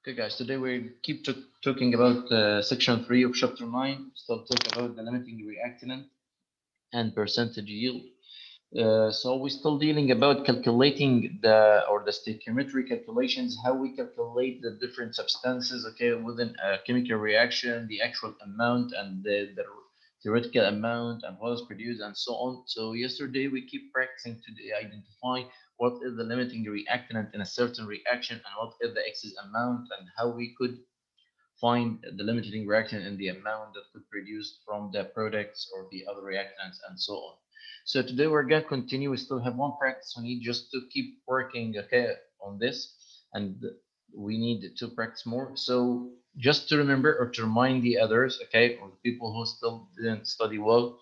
Okay, guys, today we keep talking about section 3 of chapter 9. Still talk about the limiting reactant and percentage yield. So we're still dealing about calculating the stoichiometry calculations, how we calculate the different substances, okay, within a chemical reaction, the actual amount and the theoretical amount and what is produced and so on. So yesterday we keep practicing to identify what is the limiting reactant in a certain reaction and what is the excess amount and how we could find the limiting reactant in the amount that could produce from the products or the other reactants and so on. So today we're going to continue. We still have one practice we need just to keep working, okay, on this, and we need to practice more. So just to remember or to remind the others, okay, or the people who still didn't study well,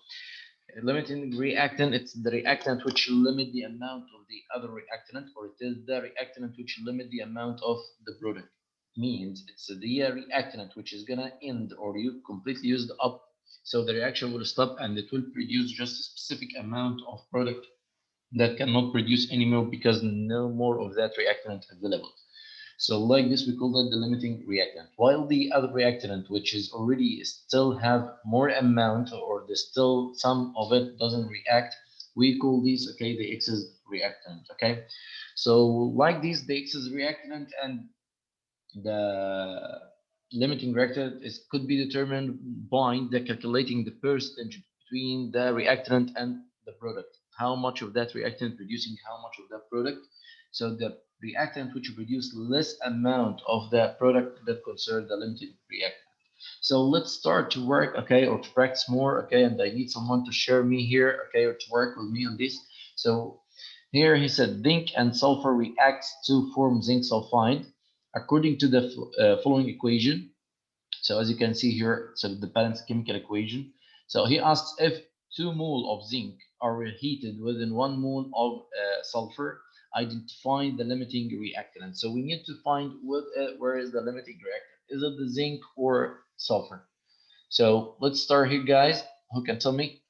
limiting reactant, it's the reactant which limit the amount of the other reactant, or it is the reactant which limit the amount of the product. Means it's the reactant which is gonna end or you completely used up, so the reaction will stop and it will produce just a specific amount of product that cannot produce anymore because no more of that reactant available. So like this, we call that the limiting reactant. While the other reactant, which is already still have more amount or the still some of it doesn't react, we call these, okay, the excess reactant, okay? So like this, the excess reactant and the limiting reactant could be determined by the calculating the percentage between the reactant and the product. How much of that reactant producing how much of that product. So the reactant which produce less amount of the product that concern the limited reactant. So let's start to work, okay, or to practice more, okay, and I need someone to share me here, okay, or to work with me on this. So here he said zinc and sulfur reacts to form zinc sulfide according to the following equation. So as you can see here, so the balanced chemical equation. So he asks if 2 mole of zinc are heated within 1 mole of sulfur, identify the limiting reactant. So we need to find where is the limiting reactant. Is it the zinc or sulfur? So let's start here, guys. Who can tell me?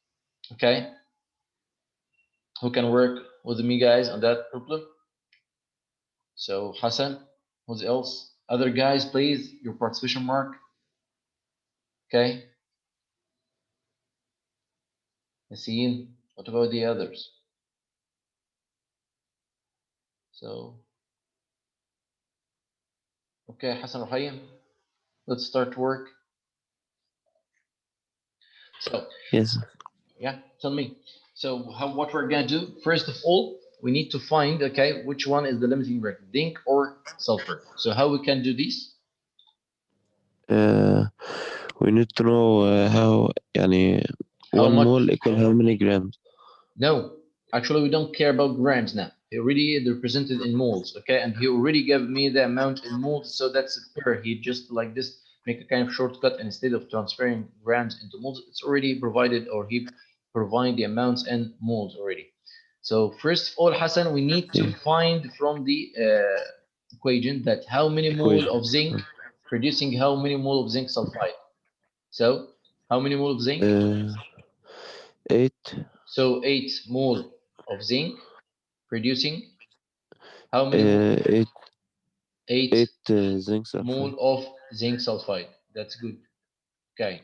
Okay. Who can work with me, guys, on that problem? So Hassan, who's else? Other guys, please, your participation mark. Okay. Yassine, what about the others? So, okay, Hassan Rahim, let's start work. So, Yes. yeah, tell me. So, what we're gonna do? First of all, we need to find, okay, which one is the limiting reactant, zinc or sulfur. So, how we can do this? Uh, we need to know how يعني How 1 much? mole equal how many grams? No, actually, we don't care about grams now. He already represented in moles, okay? And he already gave me the amount in moles, so that's clear. He just like this make a kind of shortcut, and instead of transferring grams into moles, it's already provided, or he provide the amounts in moles already. So first of all, Hassan, we need to Yeah. find from the equation that how many mole Equation. of zinc producing how many mole of zinc sulfide. So how many mole of zinc? Uh, 8. So 8 mole of zinc producing how many mole? 8. 8 8 zinc mole sulfide. of zinc sulfide. That's good. Okay,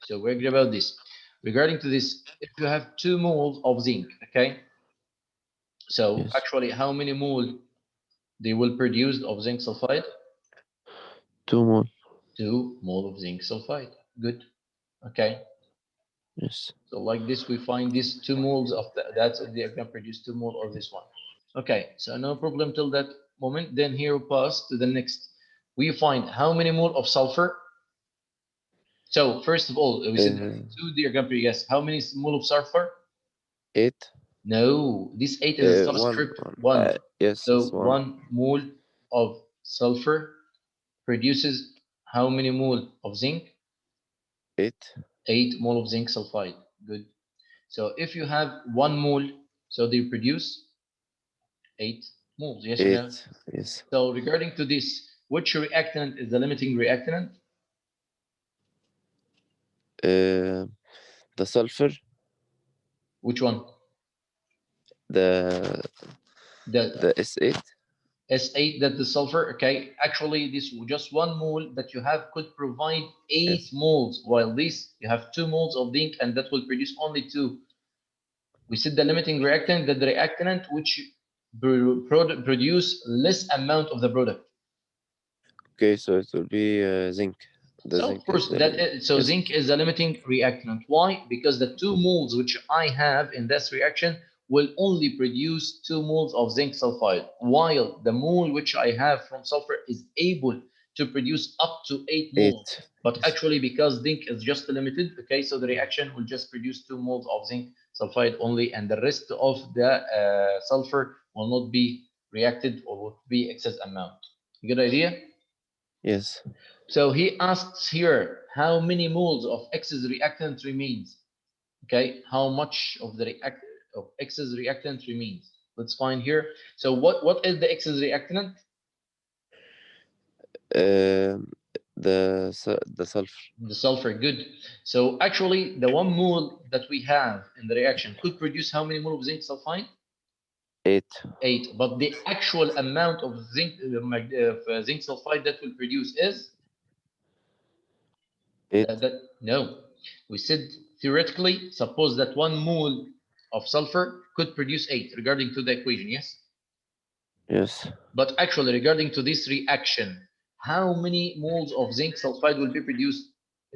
so we're good about this. Regarding to this, if you have 2 moles of zinc, okay, so Yes. actually how many mole they will produce of zinc sulfide? 2 mole. 2 mole of zinc sulfide. Good. Okay, Yes. so like this we find these 2 moles of that they are going to produce 2 mole of this one. Okay, so no problem till that moment. Then here we pass to the next. We find how many mole of sulfur. So first of all, we said Uh, 2, they are going to guess how many mole of sulfur. 8. No, this 8 is a 1. subscript 1. 1. Yes, So it's 1. 1 mole of sulfur produces how many mole of zinc? 8. 8 mole of zinc sulfide. Good. So if you have 1 mole, so they produce 8 moles. Yes or no? 8. Yes. So regarding to this, which reactant is the limiting reactant? Uh, the sulfur. Which one? The The S8. S8, that the sulfur. Okay, actually this just 1 mole that you have could provide 8 Yes. moles, while this you have 2 moles of zinc and that will produce only 2. We said the limiting reactant, that the reactant which produce less amount of the product. Okay, so it will be zinc. The So zinc of is course the that so yes. zinc is the limiting reactant. Why? Because the 2 moles which I have in this reaction will only produce 2 moles of zinc sulfide, while the mole which I have from sulfur is able to produce up to 8 moles. 8. But Yes. actually, because zinc is just limited, okay, so the reaction will just produce 2 moles of zinc sulfide only, and the rest of the sulfur will not be reacted or will be excess amount. Good idea? Yes. So he asks here, how many moles of excess reactant remains? Okay, how much of the excess reactant remains? Let's find here. So what is the excess reactant? Um, the sulfur. The sulfur. Good. So actually, the 1 mole that we have in the reaction could produce how many moles of zinc sulfide? 8. 8. But the actual amount of zinc sulfide that will produce is 8. no. We said theoretically, suppose that 1 mole of sulfur could produce 8 regarding to the equation, yes? Yes. But actually, regarding to this reaction, how many moles of zinc sulfide will be produced?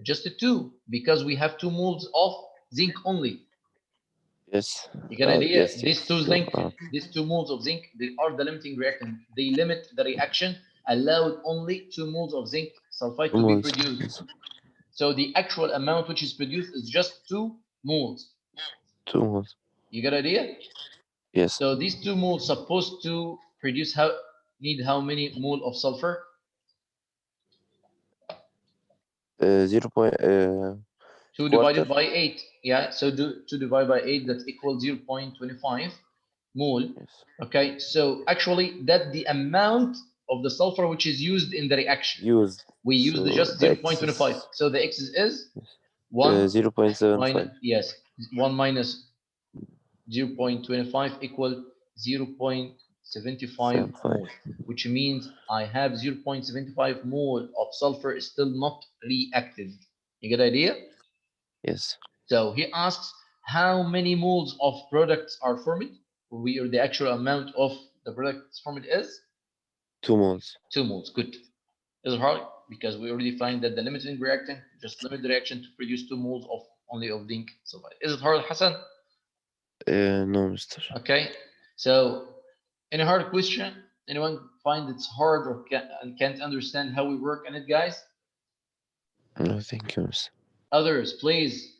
Just 2, because we have 2 moles of zinc only. Yes. You get an idea? Yes. These Yes. two zinc, these 2 moles of zinc, they are the limiting reactant. They limit the reaction, allowed only 2 moles of zinc sulfide to be Moles. produced. Yes. So the actual amount which is produced is just 2 moles. 2 moles. You got an idea? Yes. So these 2 moles supposed to produce how many mole of sulfur? 0. 2 quarter. divided by 8. Yeah, so 2 divided by 8, that's equal 0.25 mole. Yes. Okay, so actually that the amount of the sulfur which is used in the reaction. Used. We use So just the X 0.25. is So the x is 1 minus, 0.75. yes, 1 minus 0.25 equal 0.75 75. mole, which means I have 0.75 mole of sulfur still not reactive. You get the idea? Yes. So he asks how many moles of products are formed, or the actual amount of the products formed is 2 moles. 2 moles. Good. Is it hard? Because we already find that the limiting reactant just limit the reaction to produce 2 moles of only of zinc sulfide. Is it hard, Hassan? No, mister. Okay. So any hard question? Anyone find it's hard or can't understand how we work on it, guys? No, thank you, mister. Others, please.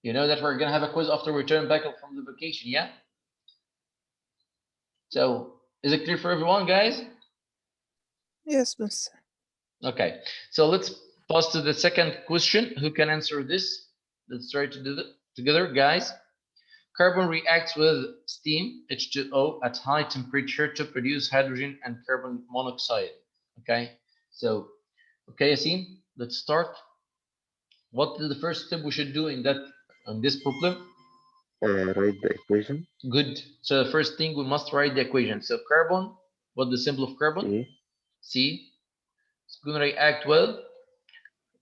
You know that we're gonna have a quiz after we return back from the vacation, yeah? So is it clear for everyone, guys? Yes, miss. Okay. So let's pass to the second question. Who can answer this? Let's try to do it together, guys. Carbon reacts with steam, H2O, at high temperature to produce hydrogen and carbon monoxide. Okay. So, okay, Yassine, let's start. What is the first step we should do in this problem? Write the equation. Good. So the first thing we must write the equation. So carbon, what's the symbol of carbon? C. C. It's going to react with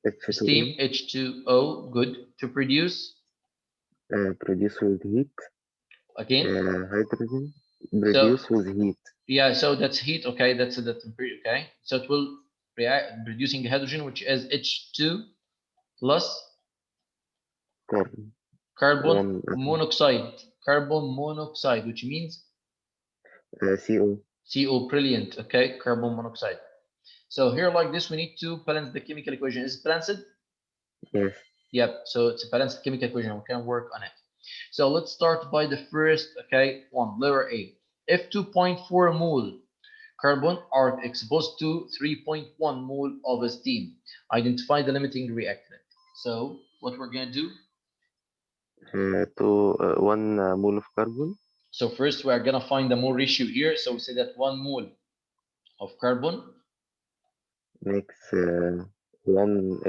H2O. steam, H2O. Good. To produce Produce with heat. again. Hydrogen. Produce with heat. Yeah, so that's heat. Okay, that's the temperature. Okay, so it will react producing hydrogen, which is H2 plus Carbon. carbon monoxide. Carbon monoxide, which means CO. CO. Brilliant. Okay, carbon monoxide. So here, like this, we need to balance the chemical equation. Is it balanced? Yes. Yep. So it's a balanced chemical equation. We can work on it. So let's start by the first. Okay, one, letter A. If 2.4 mole carbon are exposed to 3.1 mole of steam, identify the limiting reactant. So what we're going to do? To 1 mole of carbon. So first we are going to find the mole ratio here. So we say that 1 mole of carbon makes one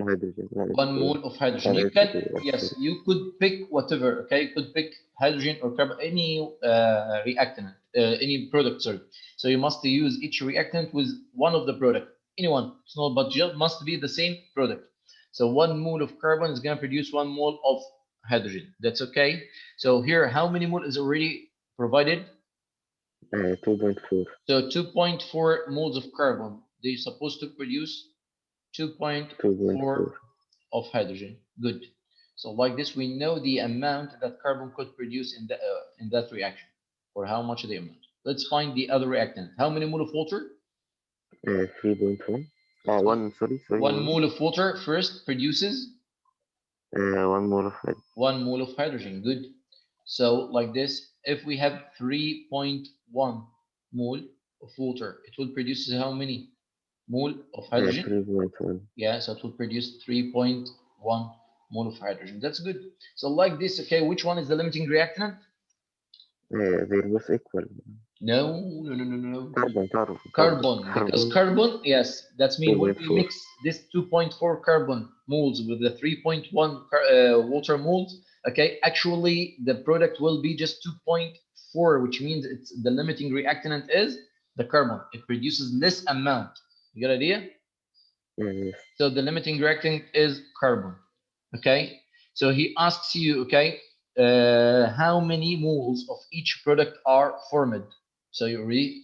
hydrogen. One mole of hydrogen. You can, yes, you could pick whatever, okay? You could pick hydrogen or carbon, any reactant, any product, sorry. So you must use each reactant with one of the product, anyone, it's not, but just must be the same product. So 1 mole of carbon is going to produce 1 mole of hydrogen. That's okay. So here, how many mole is already provided? 2.4. So 2.4 moles of carbon. They're supposed to produce 2.4 of hydrogen. Good. So like this, we know the amount that carbon could produce in that reaction, or how much the amount. Let's find the other reactant. How many mole of water? 3.1. Sorry. 1 mole of water first produces 1 mole of hydrogen. 1 mole of hydrogen. Good. So like this, if we have 3.1 mole of water, it will produce how many mole of hydrogen? 3.1. Yeah, so it will produce 3.1 mole of hydrogen. That's good. So like this, okay, which one is the limiting reactant? They're both equal. No. Carbon. Because carbon, yes, that's mean when we 2.4. mix this 2.4 carbon moles with the 3.1 water moles, okay, actually the product will be just 2.4, which means it's the limiting reactant is the carbon. It produces less amount. You got idea? Yes. So the limiting reactant is carbon. Okay. So he asks you, okay, how many moles of each product are formed? So you read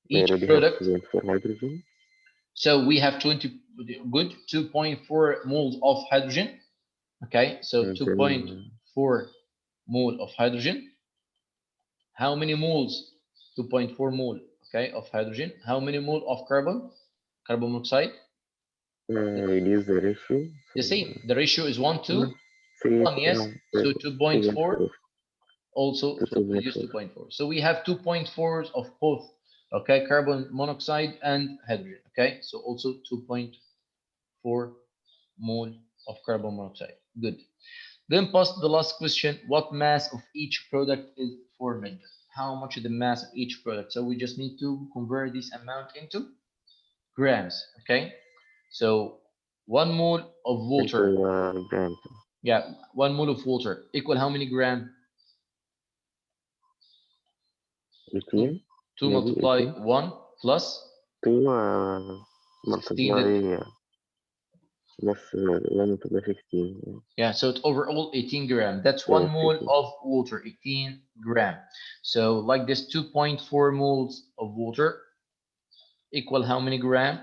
each product. 2.4 hydrogen. So we have 20, good, 2.4 moles of hydrogen. Okay. So And 2.4 mole of hydrogen. How many moles? 2.4 mole, okay, of hydrogen. How many mole of carbon? Carbon monoxide. Reduce the ratio. The same. The ratio is 1 to 1, yes. So 2.4 also it will produce 2.4. So we have 2.4s of both, okay, carbon monoxide and hydrogen, okay. So also 2.4 mole of carbon monoxide. Good. Then past the last question, what mass of each product is formed? How much is the mass of each product? So we just need to convert this amount into grams, okay. So 1 mole of water. Grams. Yeah, 1 mole of water equal how many grams? 18. 2 multiply 1 plus 2 multiply plus 1 multiply 15. Yeah, so it's overall 18 grams. That's 1 mole of water, 18 grams. So like this, 2.4 moles of water equal how many grams?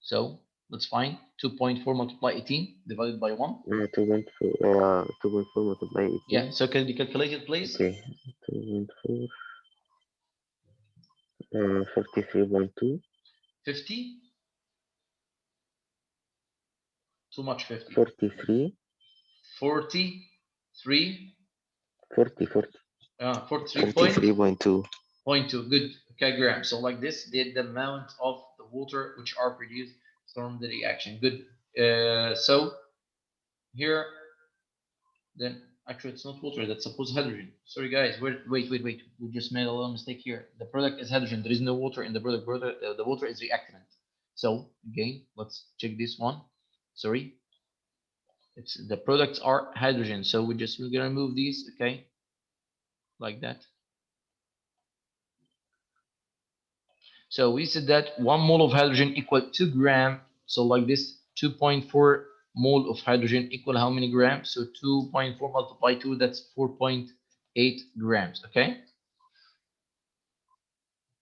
So let's find 2.4 multiply 18 divided by 1. 2.4 multiply 18. Yeah, so can you calculate it, please? Okay, 2.4. 43.2. 50? Too much 50. 43. 43? 40. 43.2. Good. Okay, grams. So like this, the amount of the water which are produced from the reaction. Good. So here, then actually it's not water. That's supposed hydrogen. Sorry guys. Wait. We just made a little mistake here. The product is hydrogen. There is no water in the product. The water is reactant. So again, let's check this one. Sorry. It's the products are hydrogen. So we're gonna remove these. Okay. Like that. So we said that 1 mole of hydrogen equal 2 grams. So like this, 2.4 mole of hydrogen equal how many grams? So 2.4 multiplied 2, that's 4.8 grams. Okay.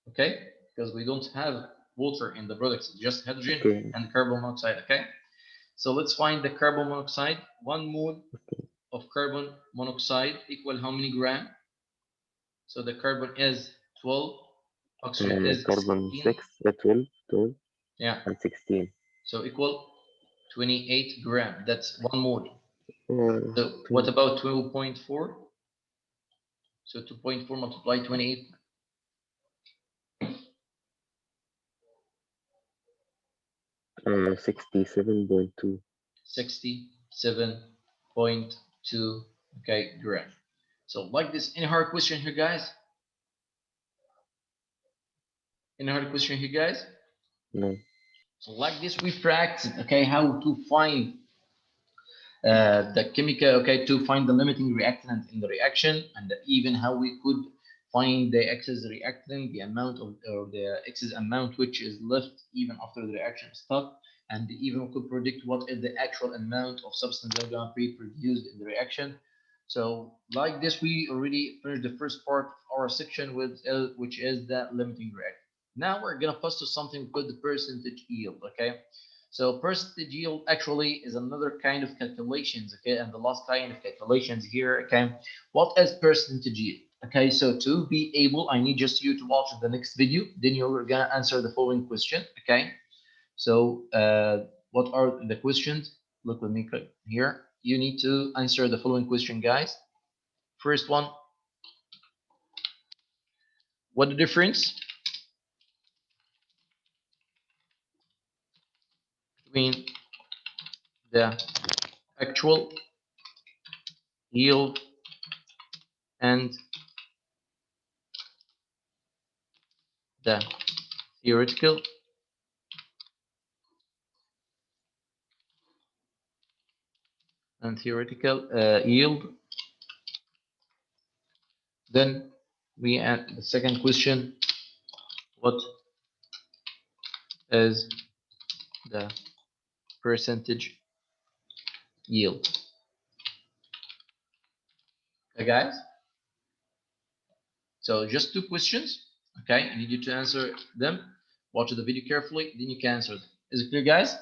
Okay. Because we don't have water in the products, just hydrogen and carbon monoxide. Okay. So let's find the carbon monoxide. 1 mole of carbon monoxide equal how many grams? So the carbon is 12. Oxygen is carbon 16. 12, yeah, and 16. So equal 28 grams. That's 1 mole. So what about 2.4? So 2.4 multiply 28. 67.2. 67.2, okay, gram. So like this, any hard question here, guys? Any hard question here, guys? No. So like this, we practice, okay, how to find the chemical, okay, to find the limiting reactant in the reaction, and even how we could find the excess reactant, the amount of, or the excess amount which is left even after the reaction is stopped, and even could predict what is the actual amount of substance that going to be produced in the reaction. So like this, we already finished the first part of our section with which is the limiting reactant. Now we're gonna pass to something called the percentage yield, okay? So percentage yield actually is another kind of calculations, okay? And the last kind of calculations here, okay? What is percentage yield? Okay, so to be able, I need just you to watch the next video, then you're gonna answer the following question, okay? So what are the questions? Look with me here. You need to answer the following question, guys. First one, what the difference between the actual yield and the theoretical yield? Then we add the second question, what is the percentage yield? Okay, guys? So just two questions, okay? I need you to answer them. Watch the video carefully, then you can answer them. Is it clear, guys?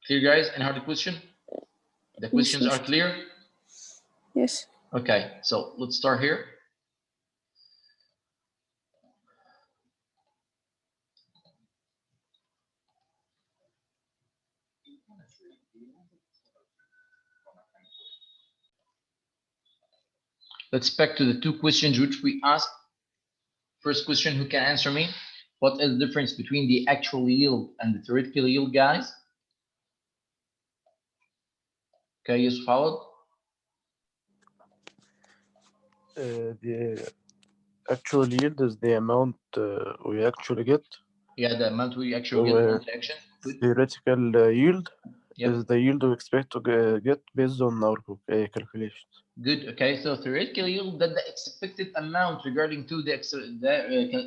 Clear, guys? Any hard question? The questions are clear? Yes. Okay, so let's start here. Let's back to the two questions which we asked. First question, who can answer me? What is the difference between the actual yield and the theoretical yield, guys? Okay, you followed? The actual yield is the amount we actually get. Yeah, the amount we actually get from the reaction. Good. Theoretical yield Yep. is the yield we expect to get based on our calculations. Good. Okay, so theoretical yield, that the expected amount regarding to the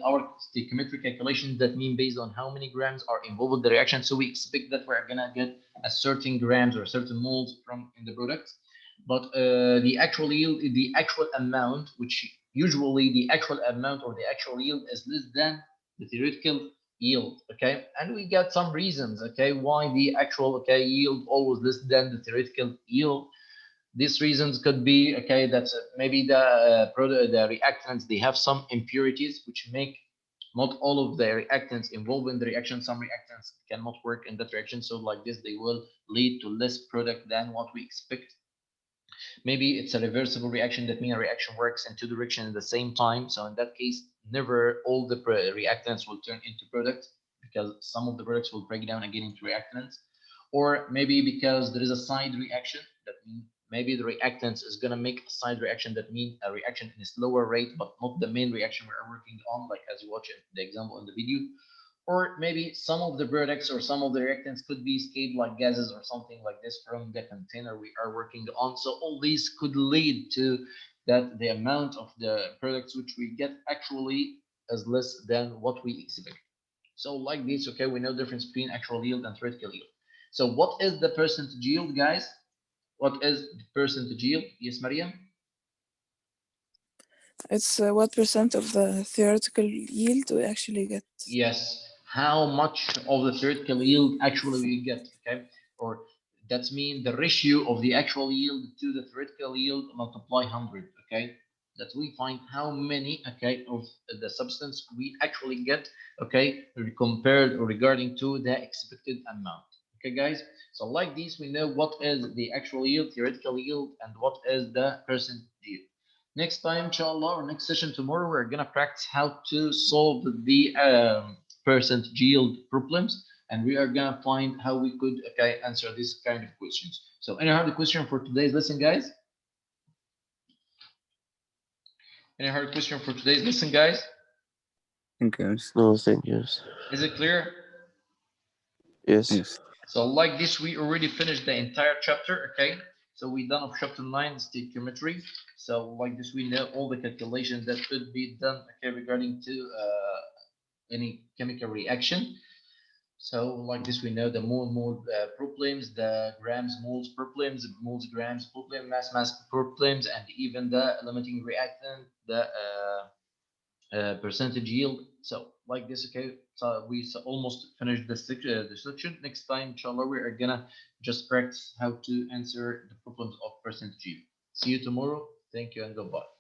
our stoichiometric calculations, that mean based on how many grams are involved in the reaction. So we expect that we're gonna get a certain grams or a certain moles from in the product. But the actual yield is the actual amount, which usually the actual amount or the actual yield is less than the theoretical yield. Okay, and we got some reasons. Okay, why the actual yield always less than the theoretical yield. These reasons could be, okay, that's maybe the reactants, they have some impurities which make not all of the reactants involved in the reaction. Some reactants cannot work in that reaction, so like this they will lead to less product than what we expect. Maybe it's a reversible reaction, that means a reaction works in two directions at the same time. So in that case, never all the reactants will turn into products, because some of the products will break down again into reactants. Or maybe because there is a side reaction, that means maybe the reactants is going to make a side reaction, that means a reaction in a slower rate, but not the main reaction we are working on, like as you watch it, the example in the video. Or maybe some of the products or some of the reactants could be escaped like gases or something like this from the container we are working on. So all these could lead to that the amount of the products which we get actually is less than what we expect. So like this, okay, we know the difference between actual yield and theoretical yield. So what is the percentage yield, guys? What is the percentage yield? Yes, Mariam? It's what % of the theoretical yield we actually get. Yes, how much of the theoretical yield actually we get, okay? Or that's mean the ratio of the actual yield to the theoretical yield multiply 100, okay? That we find how many, okay, of the substance we actually get, okay, compared or regarding to the expected amount. Okay, guys? So like this, we know what is the actual yield, theoretical yield, and what is the percent yield. Next time, inshallah, or next session tomorrow, we're gonna practice how to solve the percent yield problems, and we are gonna find how we could answer this kind of questions. So, any hard question for today's lesson, guys? Any hard question for today's lesson, guys? No, thank you. Is it clear? Yes. Yes. So like this, we already finished the entire chapter, okay? So we done of chapter 9, stoichiometry. So like this, we know all the calculations that could be done, okay, regarding to any chemical reaction. So like this, we know the mole problems, the grams moles problems, moles grams problem, mass problems, and even the limiting reactant, the percentage yield. So like this, okay. So we almost finished the section. Next time, inshallah, we are gonna just practice how to answer the problems of percentage yield. See you tomorrow. Thank you and goodbye.